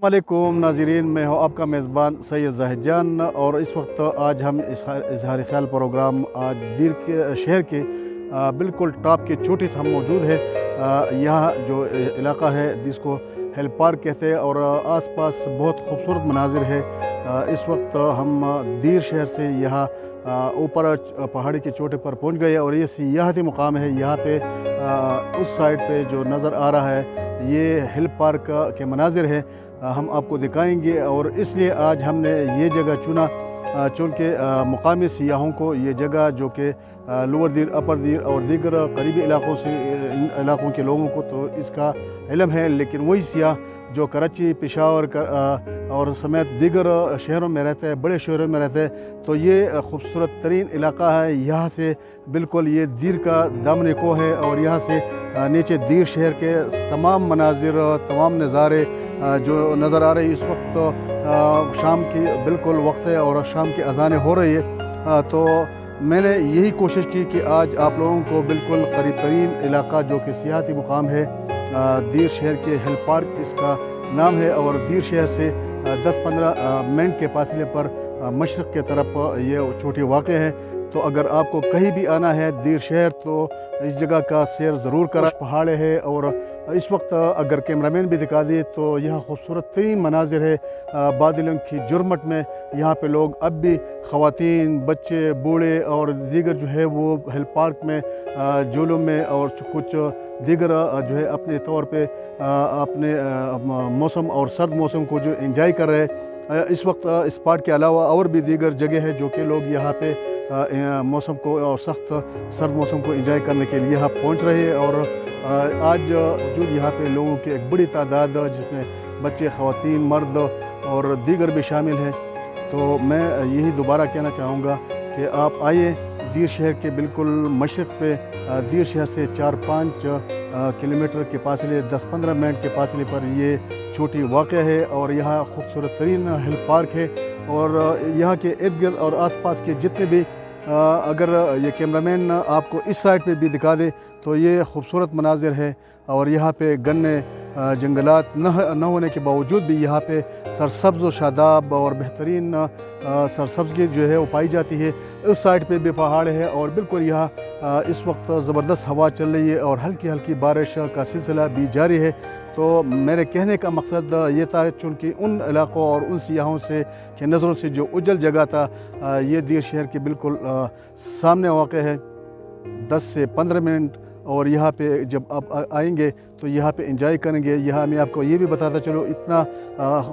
अस्सलामुअलैकुम नाज़रीन, मैं हूँ आपका मेज़बान सैयद ज़ाहिद जान। और इस वक्त आज हम इज़हार ख़याल प्रोग्राम आज दीर के शहर के बिल्कुल टॉप की चोटी से हम मौजूद है। यहाँ जो इलाका है जिसको हिल पार्क कहते हैं और आसपास बहुत खूबसूरत मनाजिर है। इस वक्त हम दीर शहर से यहाँ ऊपर पहाड़ी की चोटी पर पहुँच गए और ये सियाहती मुकाम है। यहाँ पे उस साइड पे जो नज़र आ रहा है ये हिल पार्क के मनाजिर है, हम आपको दिखाएंगे। और इसलिए आज हमने ये जगह चुना चूँकि मुकामी सियाहों को ये जगह जो कि लोअर दीर, अपर दीर और दीगर करीबी इलाकों से इलाकों के लोगों को तो इसका इल्म है, लेकिन वही सियाह जो कराची, पेशावर और समेत दीगर शहरों में रहते हैं, बड़े शहरों में रहते हैं, तो ये खूबसूरत तरीन इलाका है। यहाँ से बिल्कुल ये दीर का दामन को है और यहाँ से नीचे दीर शहर के तमाम मनाजिर, तमाम नज़ारे जो नज़र आ रही है। इस वक्त शाम की बिल्कुल वक्त है और शाम की अज़ानें हो रही है। तो मैंने यही कोशिश की कि आज आप लोगों को बिल्कुल करीब तरीन इलाका जो कि सियाहती मुकाम है, दीर शहर के हिल पार्क इसका नाम है और दीर शहर से 10-15 मिनट के फासले पर मशरक़ के तरफ ये चोटी वाक़ है। तो अगर आपको कहीं भी आना है दीर शहर तो इस जगह का सैर ज़रूर करा। पहाड़ है और इस वक्त अगर कैमरामैन भी दिखा दे तो यहाँ खूबसूरत तरीन मनाजिर है। बादलों की जुर्मट में यहाँ पे लोग अब भी ख़वातीन, बच्चे, बूढ़े और दीगर जो है वो हिल पार्क में झूलों में और कुछ दीगर जो है अपने तौर पे अपने मौसम और सर्द मौसम को जो एंजॉय कर रहे हैं। इस वक्त इस पार्क के अलावा और भी दीगर जगह है जो कि लोग यहाँ पे मौसम को और सख्त सर्द मौसम को एंजॉय करने के लिए यहाँ पहुँच रहे हैं। और आज जो यहाँ पे लोगों की एक बड़ी तादाद जिसमें बच्चे, ख़वातीन, मर्द और दीगर भी शामिल हैं। तो मैं यही दोबारा कहना चाहूँगा कि आप आइए दीर शहर के बिल्कुल मशरक़ पे, दीर शहर से 4-5 किलोमीटर के फासले, 10-15 मिनट के फासले पर ये चोटी वाक़ है और यहाँ खूबसूरत तरीन हिल पार्क है। और यहाँ के इर्द गिर्द और आसपास के जितने भी अगर ये कैमरामैन आपको इस साइड पे भी दिखा दे तो ये खूबसूरत मनाजिर है। और यहाँ पे गन्ने जंगलात न होने के बावजूद भी यहाँ पे सरसब्ज़ व शादाब और बेहतरीन सरसब्ज़गी जो है वो पाई जाती है। उस साइड पे भी पहाड़ है और बिल्कुल यहाँ इस वक्त ज़बरदस्त हवा चल रही है और हल्की हल्की बारिश का सिलसिला भी जारी है। तो मेरे कहने का मकसद ये था चूँकि उन इलाक़ों और उन सियाहों से के नज़रों से जो उजल जगह था ये दीर शहर के बिल्कुल सामने वाक़ है, 10 से 15 मिनट। और यहाँ पे जब आप आएंगे तो यहाँ पे एंजॉय करेंगे। यहाँ मैं आपको ये भी बताता चलो इतना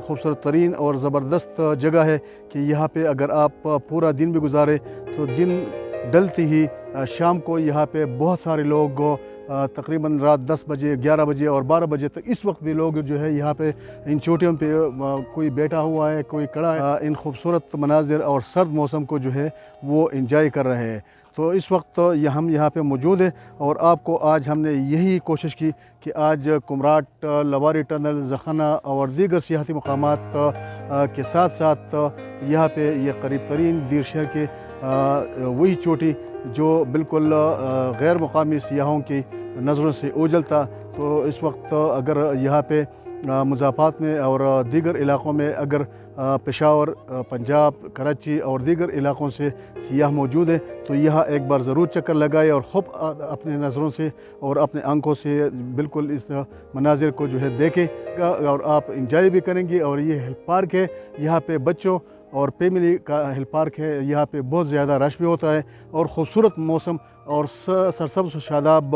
खूबसूरत तरीन और ज़बरदस्त जगह है कि यहाँ पे अगर आप पूरा दिन भी गुजारे तो दिन ढलती ही शाम को यहाँ पे बहुत सारे लोग तकरीबन रात 10 बजे, 11 बजे और 12 बजे तक इस वक्त भी लोग जो है यहाँ पे इन चोटियों पे कोई बैठा हुआ है, कोई खड़ा है, इन खूबसूरत मनाजिर और सर्द मौसम को जो है वो एंजॉय कर रहे हैं। तो इस वक्त हम यहाँ पे मौजूद हैं और आपको आज हमने यही कोशिश की कि आज कुमराट, लवारी टनल, ज़खाना और दीगर सियाहती मकामात के साथ साथ यहाँ पे ये करीब तरीन दीर शहर के वही चोटी जो बिल्कुल गैर मुकामी सियाहों की नज़रों से ओझल था। तो इस वक्त अगर यहाँ पे मुज़ाफ़ात में और दीगर इलाक़ों में अगर पेशावर, पंजाब, कराची और दीगर इलाक़ों से सियाह मौजूद है तो यहाँ एक बार ज़रूर चक्कर लगाए और ख़ुद अपने नज़रों से और अपने आंखों से बिल्कुल इस मनाजिर को जो है देखें और आप इंजॉय भी करेंगे। और ये हिल पार्क है, यहाँ पे बच्चों और फैमिली का हिल पार्क है। यहाँ पे बहुत ज़्यादा रश भी होता है और ख़ूबसूरत मौसम और सरसब्ज़ शादाब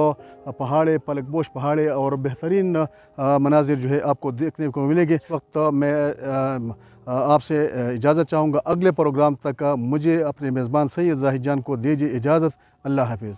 पहाड़े, पलकपोश पहाड़े और बेहतरीन मनाजिर जो है आपको देखने को मिलेंगे। इस वक्त मैं आपसे इजाज़त चाहूँगा। अगले प्रोग्राम तक मुझे अपने मेज़बान सैयद ज़ाहिद जान को दीजिए इजाज़त। अल्लाह हाफ़िज़।